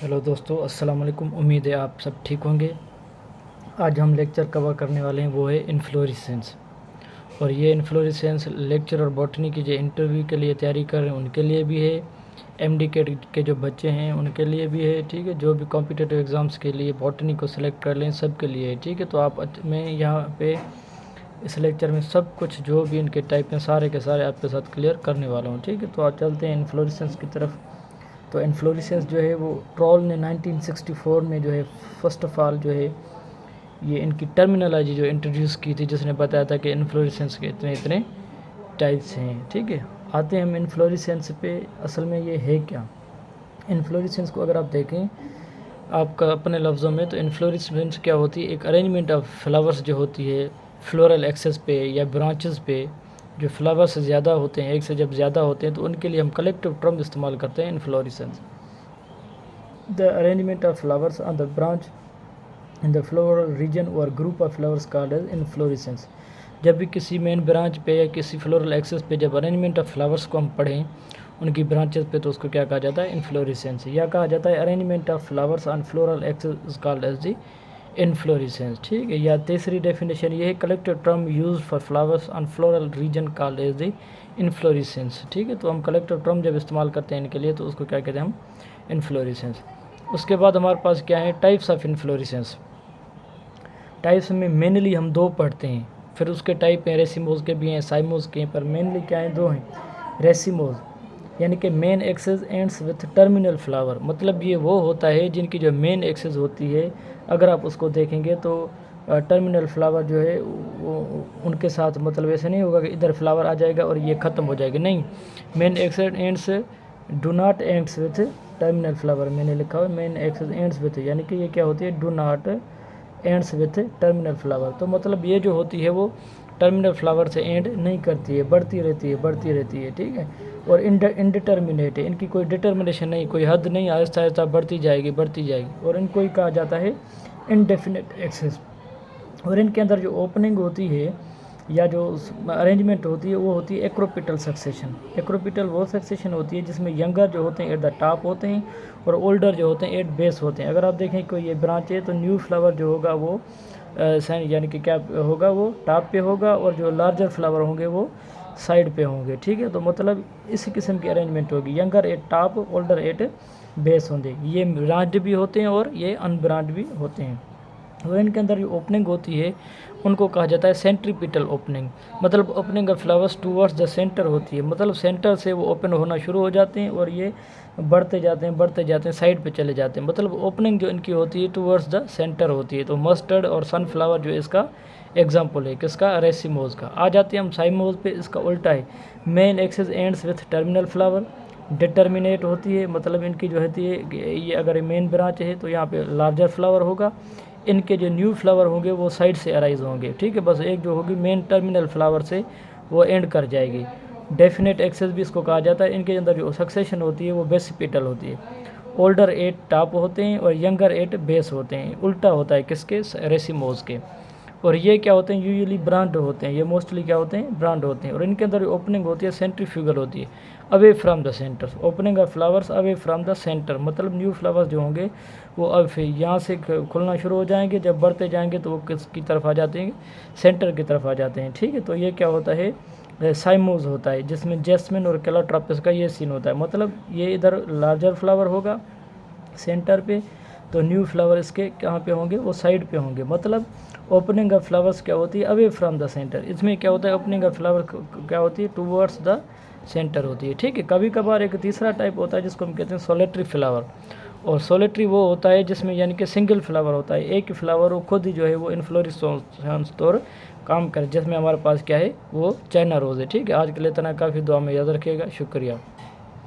Hello दोस्तों, अस्सलाम वालेकुम। उम्मीद है आप सब ठीक होंगे। आज हम लेक्चर कवर करने वाले हैं वो है इन्फ्लोरेसेंस। और ये इन्फ्लोरेसेंस लेक्चर और बॉटनी की जो इंटरव्यू के लिए तैयारी कर रहे हैं उनके लिए भी है, एमडी के जो बच्चे हैं उनके लिए भी है। ठीक है, जो भी कॉम्पिटिटिव एग्ज़ाम्स के लिए बॉटनी को सिलेक्ट कर लें सब के लिए है। ठीक है, तो मैं यहाँ पे इस लेक्चर में सब कुछ जो भी इनके टाइप हैं सारे के सारे आपके साथ क्लियर करने वाला हूँ। ठीक है, तो आज चलते हैं इन्फ्लोरेसेंस की तरफ। तो इन्फ्लोरेसेंस जो है वो ट्रॉल ने 1964 में जो है फर्स्ट ऑफ ऑल जो है ये इनकी टर्मिनोलॉजी जो इंट्रोड्यूस की थी, जिसने बताया था कि इन्फ्लोरेसेंस के इतने इतने टाइप्स हैं। ठीक है, आते हैं हम इन्फ्लोरेसेंस पे। असल में ये है क्या? इन्फ्लोरेसेंस को अगर आप देखें आपका अपने लफ्ज़ों में, तो इन्फ्लोरेसेंस क्या होती है? एक अरेंजमेंट ऑफ फ्लावर्स जो होती है फ्लोरल एक्सेस पे या ब्रांचेस पे, जो फ्लावर्स ज़्यादा होते हैं, एक से जब ज़्यादा होते हैं तो उनके लिए हम कलेक्टिव टर्म इस्तेमाल करते हैं inflorescence. The arrangement of flowers on the branch in the floral region और group of flowers called as inflorescence. जब भी किसी मेन ब्रांच पे या किसी फ्लोरल एक्सेस पे जब अरेंजमेंट ऑफ फ्लावर्स को हम पढ़ें उनकी ब्रांचेस पे, तो उसको क्या कहा जाता है? इन्फ्लोरेसेंस। या कहा जाता है arrangement of flowers on floral axis called as the inflorescence. ठीक है, या तीसरी डेफिनेशन ये है collective term use for flowers on floral region called as the inflorescence. ठीक है, तो हम कलेक्टिव टर्म जब इस्तेमाल करते हैं इनके लिए तो उसको क्या कहते हैं? हम इन्फ्लोरेसेंस। उसके बाद हमारे पास क्या है? Types of inflorescence. टाइप्स में मेनली हम दो पढ़ते हैं, फिर उसके टाइप हैं रेसिमोज के भी हैं, साइमोज के हैं, पर मेनली क्या है? दो हैं। रेसिमोज यानी कि main axis ends with terminal flower, मतलब ये वो होता है जिनकी जो मेन एक्सेस होती है अगर आप उसको देखेंगे तो टर्मिनल फ्लावर जो है वो उनके साथ, मतलब ऐसे नहीं होगा कि इधर फ्लावर आ जाएगा और ये ख़त्म हो जाएगा, नहीं। Main axis ends do not ends with terminal flower, मैंने लिखा हुआ मेन एक्सेस एंड्स विथ, यानी कि ये क्या होती है? Do not ends with terminal flower. तो मतलब ये जो होती है वो टर्मिनल फ्लावर से एंड नहीं करती है, बढ़ती रहती है बढ़ती रहती है। ठीक है, और इनडिटर्मिनेट है, इनकी कोई डिटर्मिनेशन नहीं, कोई हद नहीं, आहिस्ता आहिस्ता बढ़ती जाएगी बढ़ती जाएगी। और इनको ही कहा जाता है इनडेफिनेट एक्सेस। और इनके अंदर जो ओपनिंग होती है या जो अरेंजमेंट होती है वो होती है एक्रोपिटल सक्सेशन। एक्रोपिटल वो सक्सेशन होती है जिसमें यंगर जो होते हैं एट द टॉप होते हैं और ओल्डर जो होते हैं एट बेस होते हैं। अगर आप देखें कोई ये ब्रांच है तो न्यू फ्लावर जो होगा वो यानी कि क्या होगा? वो टॉप पे होगा और जो लार्जर फ्लावर होंगे वो साइड पे होंगे। ठीक है, तो मतलब इस किस्म की अरेंजमेंट होगी, younger at top older at base होंगे। ये ब्रांच भी होते हैं और ये अनब्रांच भी होते हैं। और इनके अंदर जो ओपनिंग होती है उनको कहा जाता है सेंट्रीपिटल ओपनिंग, मतलब opening of flowers towards the centre होती है, मतलब सेंटर से वो ओपन होना शुरू हो जाते हैं और ये बढ़ते जाते हैं साइड पे चले जाते हैं। मतलब ओपनिंग जो इनकी होती है टूवर्ड्स द सेंटर होती है। तो मस्टर्ड और सनफ्लावर जो इसका एग्जाम्पल है, किसका? रेसिमोज का। आ जाते हैं हम साइमोज पे, इसका उल्टा है। Main axis ends with terminal flower, determinate होती है, मतलब इनकी जो होती है ये अगर मेन ब्रांच है तो यहाँ पे लार्जर फ्लावर होगा, इनके जो न्यू फ्लावर होंगे वो साइड से अराइज होंगे। ठीक है, बस एक जो होगी मेन टर्मिनल फ्लावर से वो एंड कर जाएगी। डेफिनेट एक्सेस भी इसको कहा जाता है। इनके अंदर जो सक्सेशन होती है वो बेसिपिटल होती है। ओल्डर एट टॉप होते हैं और यंगर एट बेस होते हैं। उल्टा होता है किसके? रेसिमोज के। और ये क्या होते हैं? यूजुअली ब्रांड होते हैं, ये मोस्टली क्या होते हैं? ब्रांड होते हैं। और इनके अंदर ओपनिंग होती है सेंट्रीफ्यूगल होती है, away from the centre. Opening of flowers away from the centre, मतलब न्यू फ्लावर्स जो होंगे वो अब फिर यहाँ से खुलना शुरू हो जाएंगे, जब बढ़ते जाएंगे तो वो किसकी तरफ आ जाते हैं? सेंटर की तरफ आ जाते हैं। ठीक है, तो ये क्या होता है? साइमोज होता है, जिसमें जैस्मिन और कैलाट्रोपिस का ये सीन होता है। मतलब ये इधर लार्जर फ्लावर होगा सेंटर पे, तो न्यू फ्लावर इसके कहाँ पे होंगे? वो साइड पे होंगे। मतलब ओपनिंग ऑफ फ्लावर्स क्या होती है? Away from the centre. इसमें क्या होता है? ओपनिंग ऑफ फ्लावर क्या होती है? टूवर्ड्स द सेंटर होती है। ठीक है, कभी कभार एक तीसरा टाइप होता है जिसको हम कहते हैं सोलेटरी फ्लावर। और सोलेटरी वो होता है जिसमें यानी कि सिंगल फ्लावर होता है, एक फ्लावर वो खुद ही जो है वो इन्फ्लोरेसेंस तौर काम करे, जिसमें हमारे पास क्या है? वो चाइना रोज़ है। ठीक है, आज के लिए इतना काफ़ी, दुआ में याद रखिएगा। शुक्रिया।